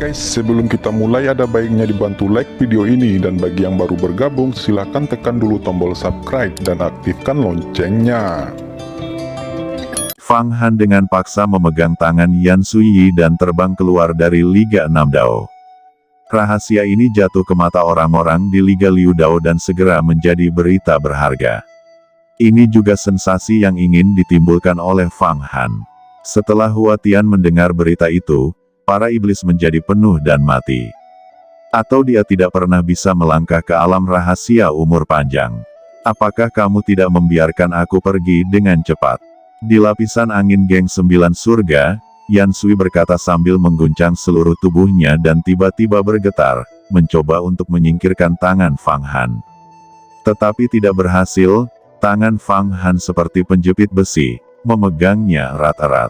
guys, sebelum kita mulai ada baiknya dibantu like video ini, dan bagi yang baru bergabung silahkan tekan dulu tombol subscribe dan aktifkan loncengnya. Fang Han dengan paksa memegang tangan Yan Suyi dan terbang keluar dari Liga 6 Dao. Rahasia ini jatuh ke mata orang-orang di Liga Liu Dao dan segera menjadi berita berharga. Ini juga sensasi yang ingin ditimbulkan oleh Fang Han. Setelah Hua Tian mendengar berita itu, para iblis menjadi penuh dan mati. Atau dia tidak pernah bisa melangkah ke alam rahasia umur panjang. Apakah kamu tidak membiarkan aku pergi dengan cepat? Di lapisan angin geng 9 surga, Yan Sui berkata sambil mengguncang seluruh tubuhnya dan tiba-tiba bergetar, mencoba untuk menyingkirkan tangan Fang Han. Tetapi tidak berhasil, tangan Fang Han seperti penjepit besi, memegangnya erat-erat.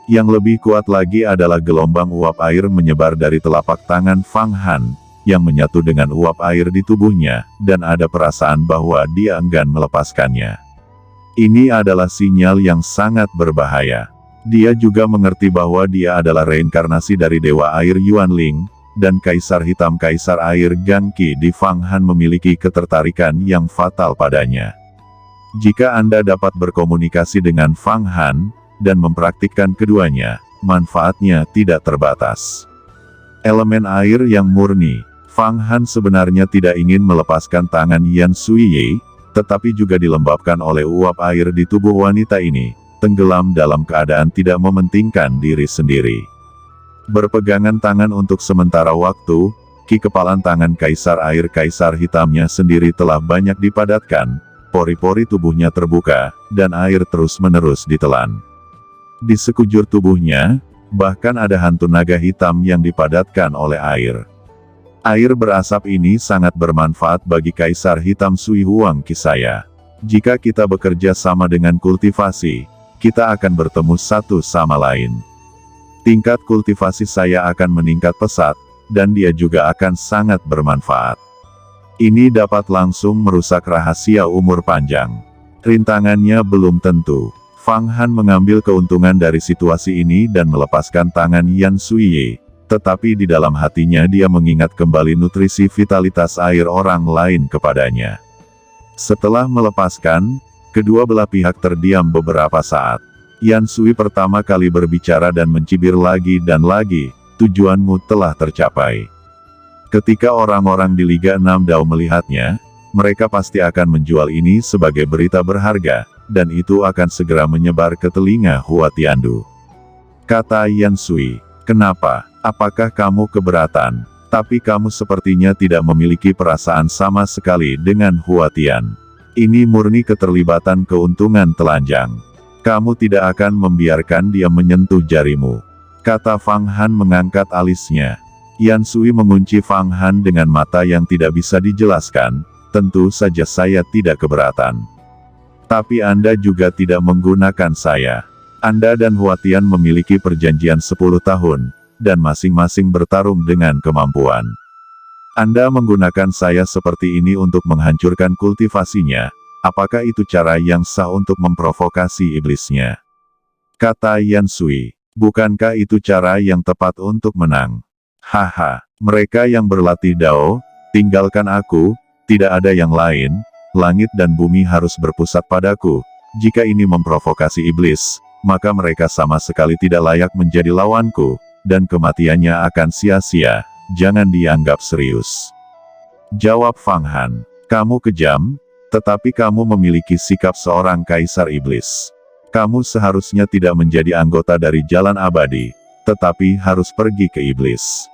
Yang lebih kuat lagi adalah gelombang uap air menyebar dari telapak tangan Fang Han, yang menyatu dengan uap air di tubuhnya, dan ada perasaan bahwa dia enggan melepaskannya. Ini adalah sinyal yang sangat berbahaya. Dia juga mengerti bahwa dia adalah reinkarnasi dari Dewa Air Yuanling, dan Kaisar Hitam Kaisar Air Gang Qi di Fang Han memiliki ketertarikan yang fatal padanya. Jika Anda dapat berkomunikasi dengan Fang Han, dan mempraktikkan keduanya, manfaatnya tidak terbatas. Elemen air yang murni, Fang Han sebenarnya tidak ingin melepaskan tangan Yan Suyi, tetapi juga dilembabkan oleh uap air di tubuh wanita ini, tenggelam dalam keadaan tidak mementingkan diri sendiri. Berpegangan tangan untuk sementara waktu, ki kepalan tangan Kaisar Air Kaisar Hitamnya sendiri telah banyak dipadatkan, pori-pori tubuhnya terbuka, dan air terus-menerus ditelan. Di sekujur tubuhnya, bahkan ada hantu naga hitam yang dipadatkan oleh air. Air berasap ini sangat bermanfaat bagi Kaisar Hitam Sui Huang Qi saya. Jika kita bekerja sama dengan kultivasi, kita akan bertemu satu sama lain. Tingkat kultivasi saya akan meningkat pesat, dan dia juga akan sangat bermanfaat. Ini dapat langsung merusak rahasia umur panjang. Rintangannya belum tentu. Fang Han mengambil keuntungan dari situasi ini dan melepaskan tangan Yan Suyi, tetapi di dalam hatinya dia mengingat kembali nutrisi vitalitas air orang lain kepadanya. Setelah melepaskan, kedua belah pihak terdiam beberapa saat. Yan Sui pertama kali berbicara dan mencibir lagi dan lagi, tujuanmu telah tercapai. Ketika orang-orang di Liga 6 Dao melihatnya, mereka pasti akan menjual ini sebagai berita berharga, dan itu akan segera menyebar ke telinga Hua Tiandu. Kata Yan Sui, kenapa? Apakah kamu keberatan? Tapi kamu sepertinya tidak memiliki perasaan sama sekali dengan Hua Tian. Ini murni keterlibatan keuntungan telanjang. Kamu tidak akan membiarkan dia menyentuh jarimu. Kata Fang Han mengangkat alisnya. Yan Sui mengunci Fang Han dengan mata yang tidak bisa dijelaskan, tentu saja saya tidak keberatan. Tapi Anda juga tidak menggunakan saya. Anda dan Hua Tian memiliki perjanjian 10 tahun, dan masing-masing bertarung dengan kemampuan. Anda menggunakan saya seperti ini untuk menghancurkan kultivasinya. Apakah itu cara yang sah untuk memprovokasi iblisnya? Kata Yan Sui, bukankah itu cara yang tepat untuk menang? Haha, mereka yang berlatih Dao, tinggalkan aku, tidak ada yang lain. Langit dan bumi harus berpusat padaku. Jika ini memprovokasi iblis, maka mereka sama sekali tidak layak menjadi lawanku, dan kematiannya akan sia-sia, jangan dianggap serius. Jawab Fang Han, kamu kejam, tetapi kamu memiliki sikap seorang kaisar iblis. Kamu seharusnya tidak menjadi anggota dari jalan abadi, tetapi harus pergi ke iblis.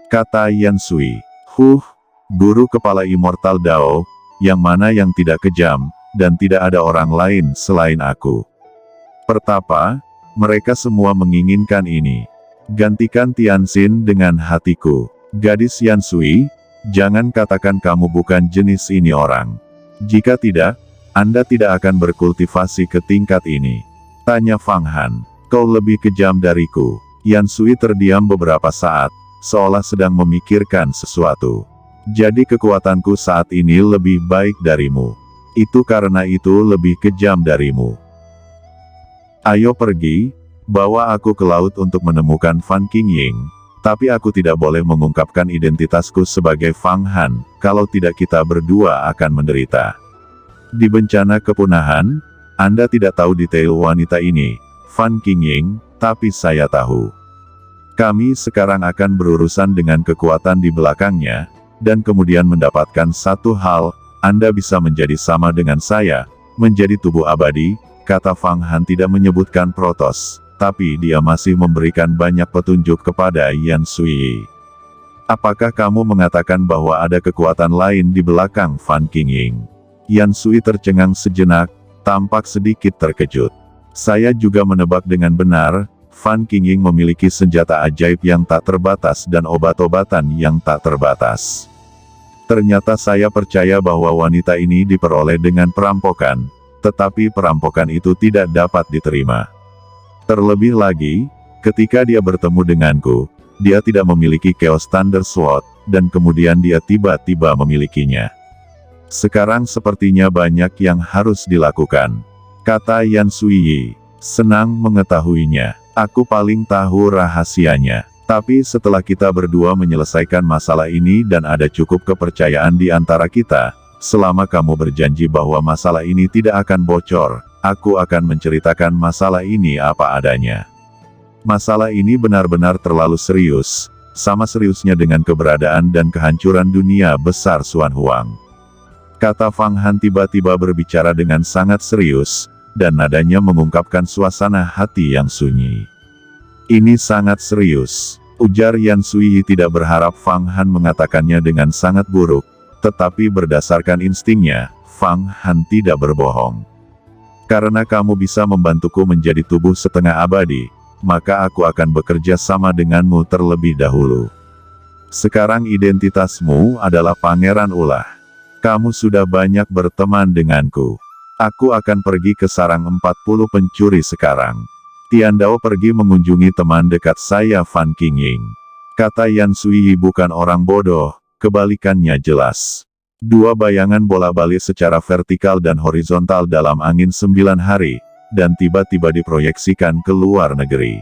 Kata Yan Sui, guru kepala immortal Dao, yang mana yang tidak kejam, dan tidak ada orang lain selain aku. Pertapa, mereka semua menginginkan ini. Gantikan Tianxin dengan hatiku. Gadis Yan Sui, jangan katakan kamu bukan jenis ini orang. Jika tidak, Anda tidak akan berkultivasi ke tingkat ini. Tanya Fang Han, kau lebih kejam dariku. Yan Sui terdiam beberapa saat, seolah sedang memikirkan sesuatu. Jadi kekuatanku saat ini lebih baik darimu. Itu karena itu lebih kejam darimu. Ayo pergi, bawa aku ke laut untuk menemukan Fan Qingying, Tapi aku tidak boleh mengungkapkan identitasku sebagai Fang Han, kalau tidak kita berdua akan menderita. Di bencana kepunahan, Anda tidak tahu detail wanita ini, Fan Qingying, tapi saya tahu. Kami sekarang akan berurusan dengan kekuatan di belakangnya, dan kemudian mendapatkan satu hal, Anda bisa menjadi sama dengan saya, menjadi tubuh abadi, kata Fang Han tidak menyebutkan Protoss. Tapi dia masih memberikan banyak petunjuk kepada Yan Sui. Apakah kamu mengatakan bahwa ada kekuatan lain di belakang Fan Qingying? Yan Sui tercengang sejenak, tampak sedikit terkejut. Saya juga menebak dengan benar, Fan Qingying memiliki senjata ajaib yang tak terbatas dan obat-obatan yang tak terbatas. Ternyata saya percaya bahwa wanita ini diperoleh dengan perampokan, tetapi perampokan itu tidak dapat diterima. Terlebih lagi, ketika dia bertemu denganku, dia tidak memiliki Chaos Thunder Sword, dan kemudian dia tiba-tiba memilikinya. Sekarang sepertinya banyak yang harus dilakukan, kata Yan Sui. Senang mengetahuinya, aku paling tahu rahasianya. Tapi setelah kita berdua menyelesaikan masalah ini dan ada cukup kepercayaan di antara kita, selama kamu berjanji bahwa masalah ini tidak akan bocor, aku akan menceritakan masalah ini apa adanya. Masalah ini benar-benar terlalu serius, sama seriusnya dengan keberadaan dan kehancuran dunia besar Xuan Huang. Kata Fang Han tiba-tiba berbicara dengan sangat serius, dan nadanya mengungkapkan suasana hati yang sunyi. Ini sangat serius, ujar Yan Sui tidak berharap Fang Han mengatakannya dengan sangat buruk, tetapi berdasarkan instingnya, Fang Han tidak berbohong. Karena kamu bisa membantuku menjadi tubuh setengah abadi, maka aku akan bekerja sama denganmu terlebih dahulu. Sekarang identitasmu adalah Pangeran Ulah. Kamu sudah banyak berteman denganku. Aku akan pergi ke sarang 40 pencuri sekarang. Tian Dao pergi mengunjungi teman dekat saya Fan Qingying. Kata Yan Sui bukan orang bodoh, kebalikannya jelas. Dua bayangan bola-balik secara vertikal dan horizontal dalam angin 9 hari, dan tiba-tiba diproyeksikan ke luar negeri.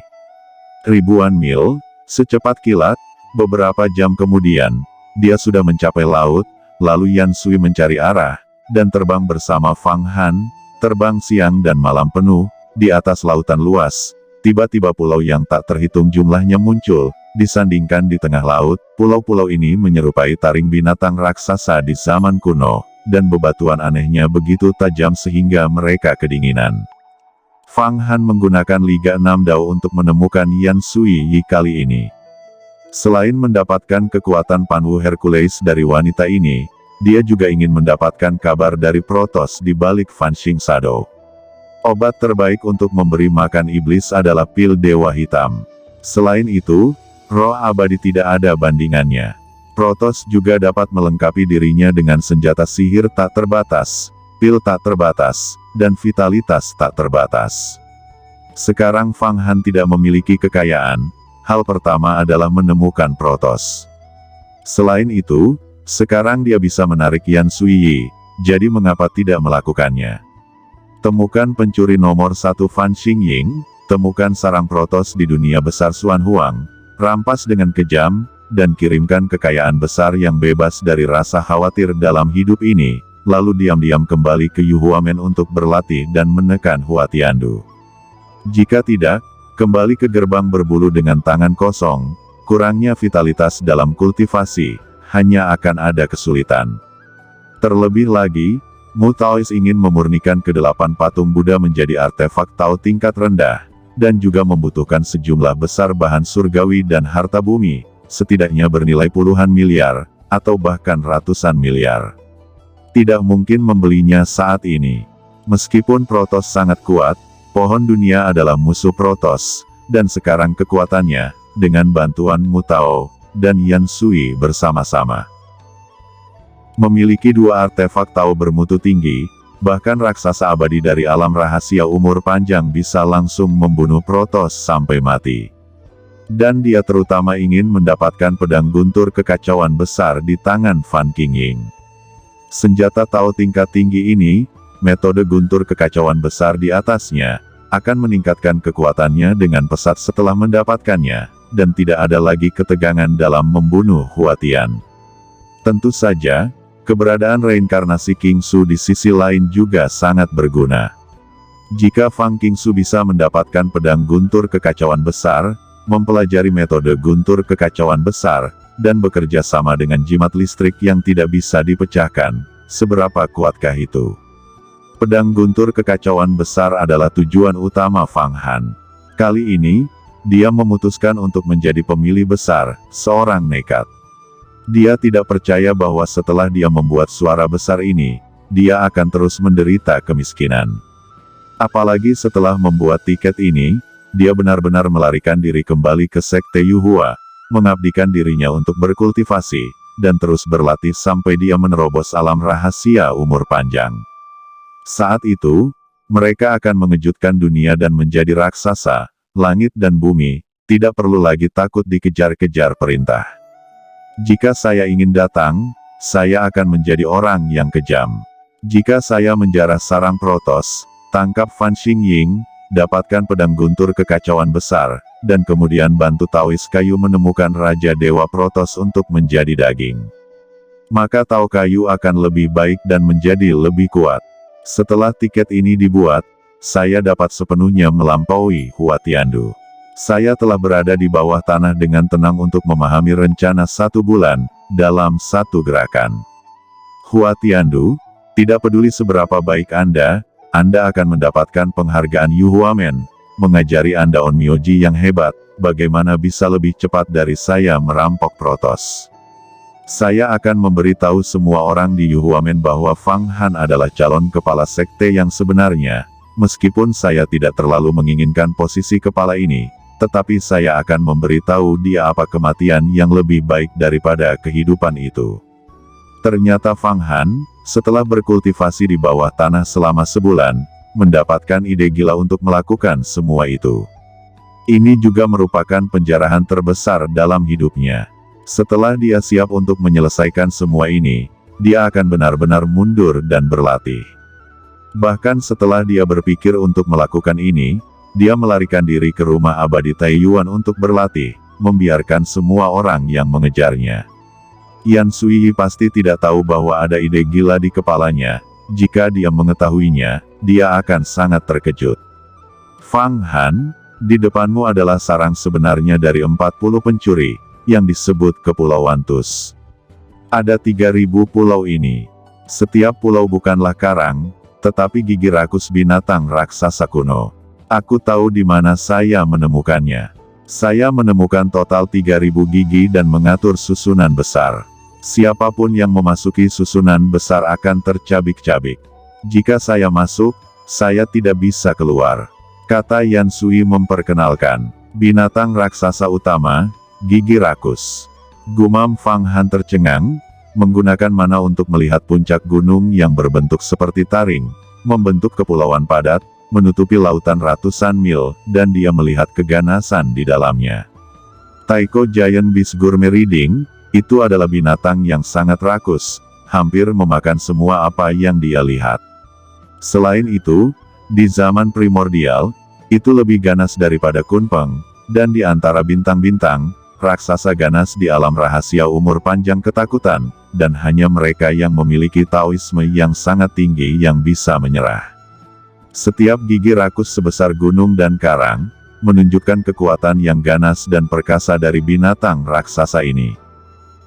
Ribuan mil, secepat kilat, beberapa jam kemudian, dia sudah mencapai laut, lalu Yan Sui mencari arah, dan terbang bersama Fang Han, terbang siang dan malam penuh, di atas lautan luas. Tiba-tiba pulau yang tak terhitung jumlahnya muncul, disandingkan di tengah laut. Pulau-pulau ini menyerupai taring binatang raksasa di zaman kuno, dan bebatuan anehnya begitu tajam sehingga mereka kedinginan. Fang Han menggunakan Liga 6 Dao untuk menemukan Yan Sui kali ini. Selain mendapatkan kekuatan Panwu Hercules dari wanita ini, dia juga ingin mendapatkan kabar dari Protoss di balik Fanxing Shadow. Obat terbaik untuk memberi makan iblis adalah pil Dewa Hitam. Selain itu, roh abadi tidak ada bandingannya. Protoss juga dapat melengkapi dirinya dengan senjata sihir tak terbatas, pil tak terbatas, dan vitalitas tak terbatas. Sekarang Fang Han tidak memiliki kekayaan, hal pertama adalah menemukan Protoss. Selain itu, sekarang dia bisa menarik Yan Sui, jadi mengapa tidak melakukannya? Temukan pencuri nomor 1 Fan Qingying, temukan sarang Protoss di dunia besar Xuan Huang, rampas dengan kejam, dan kirimkan kekayaan besar yang bebas dari rasa khawatir dalam hidup ini, lalu diam-diam kembali ke Yuhuamen untuk berlatih dan menekan Hua Tiandu. Jika tidak, kembali ke gerbang berbulu dengan tangan kosong, kurangnya vitalitas dalam kultivasi, hanya akan ada kesulitan. Terlebih lagi, Mu Taoist ingin memurnikan ke-8 patung Buddha menjadi artefak Tao tingkat rendah, dan juga membutuhkan sejumlah besar bahan surgawi dan harta bumi, setidaknya bernilai puluhan miliar, atau bahkan ratusan miliar. Tidak mungkin membelinya saat ini. Meskipun Protoss sangat kuat, pohon dunia adalah musuh Protoss, dan sekarang kekuatannya, dengan bantuan Mu Tao dan Yan Sui bersama-sama, memiliki dua artefak Tao bermutu tinggi, bahkan raksasa abadi dari alam rahasia umur panjang bisa langsung membunuh Protoss sampai mati. Dan dia terutama ingin mendapatkan pedang guntur kekacauan besar di tangan Fan Qingying. Senjata Tao tingkat tinggi ini, metode guntur kekacauan besar di atasnya, akan meningkatkan kekuatannya dengan pesat setelah mendapatkannya, dan tidak ada lagi ketegangan dalam membunuh Hua Tian. Tentu saja, keberadaan reinkarnasi King Su di sisi lain juga sangat berguna. Jika Fang Qingsu bisa mendapatkan pedang guntur kekacauan besar, mempelajari metode guntur kekacauan besar, dan bekerja sama dengan jimat listrik yang tidak bisa dipecahkan, seberapa kuatkah itu? Pedang guntur kekacauan besar adalah tujuan utama Fang Han. Kali ini, dia memutuskan untuk menjadi pemilih besar, seorang nekat. Dia tidak percaya bahwa setelah dia membuat suara besar ini, dia akan terus menderita kemiskinan. Apalagi setelah membuat tiket ini, dia benar-benar melarikan diri kembali ke Sekte Yuhua, mengabdikan dirinya untuk berkultivasi, dan terus berlatih sampai dia menerobos alam rahasia umur panjang. Saat itu, mereka akan mengejutkan dunia dan menjadi raksasa, langit dan bumi, tidak perlu lagi takut dikejar-kejar perintah. Jika saya ingin datang, saya akan menjadi orang yang kejam. Jika saya menjarah sarang Protoss, tangkap Fan Xingying, dapatkan pedang guntur kekacauan besar, dan kemudian bantu Taois Kayu menemukan Raja Dewa Protoss untuk menjadi daging. Maka Tao Kayu akan lebih baik dan menjadi lebih kuat. Setelah tiket ini dibuat, saya dapat sepenuhnya melampaui Hua Tiandu. Saya telah berada di bawah tanah dengan tenang untuk memahami rencana 1 bulan, dalam 1 gerakan. Hua Tiandu, tidak peduli seberapa baik Anda akan mendapatkan penghargaan Yu Huamen, mengajari Anda Onmyoji yang hebat, bagaimana bisa lebih cepat dari saya merampok Protoss. Saya akan memberitahu semua orang di Yu Huamen bahwa Fang Han adalah calon kepala sekte yang sebenarnya. Meskipun saya tidak terlalu menginginkan posisi kepala ini, tetapi saya akan memberitahu dia apa kematian yang lebih baik daripada kehidupan itu. Ternyata Fang Han, setelah berkultivasi di bawah tanah selama sebulan, mendapatkan ide gila untuk melakukan semua itu. Ini juga merupakan penjarahan terbesar dalam hidupnya. Setelah dia siap untuk menyelesaikan semua ini, dia akan benar-benar mundur dan berlatih. Bahkan setelah dia berpikir untuk melakukan ini, dia melarikan diri ke rumah abadi Taiyuan untuk berlatih, membiarkan semua orang yang mengejarnya. Yan Sui pasti tidak tahu bahwa ada ide gila di kepalanya. Jika dia mengetahuinya, dia akan sangat terkejut. Fang Han, di depanmu adalah sarang sebenarnya dari 40 pencuri, yang disebut Kepulauan Tus. Ada 3000 pulau ini. Setiap pulau bukanlah karang, tetapi gigi rakus binatang raksasa kuno. Aku tahu di mana saya menemukannya. Saya menemukan total 3000 gigi dan mengatur susunan besar. Siapapun yang memasuki susunan besar akan tercabik-cabik. Jika saya masuk, saya tidak bisa keluar. Kata Yan Sui memperkenalkan binatang raksasa utama, gigi rakus. Gumam Fang Han tercengang, menggunakan mana untuk melihat puncak gunung yang berbentuk seperti taring, membentuk kepulauan padat, menutupi lautan ratusan mil, dan dia melihat keganasan di dalamnya. Taiko Giant Beast Gourmet Reading, itu adalah binatang yang sangat rakus, hampir memakan semua apa yang dia lihat. Selain itu, di zaman primordial, itu lebih ganas daripada Kunpeng, dan di antara bintang-bintang, raksasa ganas di alam rahasia umur panjang ketakutan, dan hanya mereka yang memiliki Taoisme yang sangat tinggi yang bisa menyerah. Setiap gigi rakus sebesar gunung dan karang, menunjukkan kekuatan yang ganas dan perkasa dari binatang raksasa ini.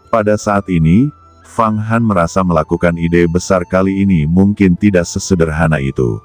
Pada saat ini, Fang Han merasa melakukan ide besar kali ini mungkin tidak sesederhana itu.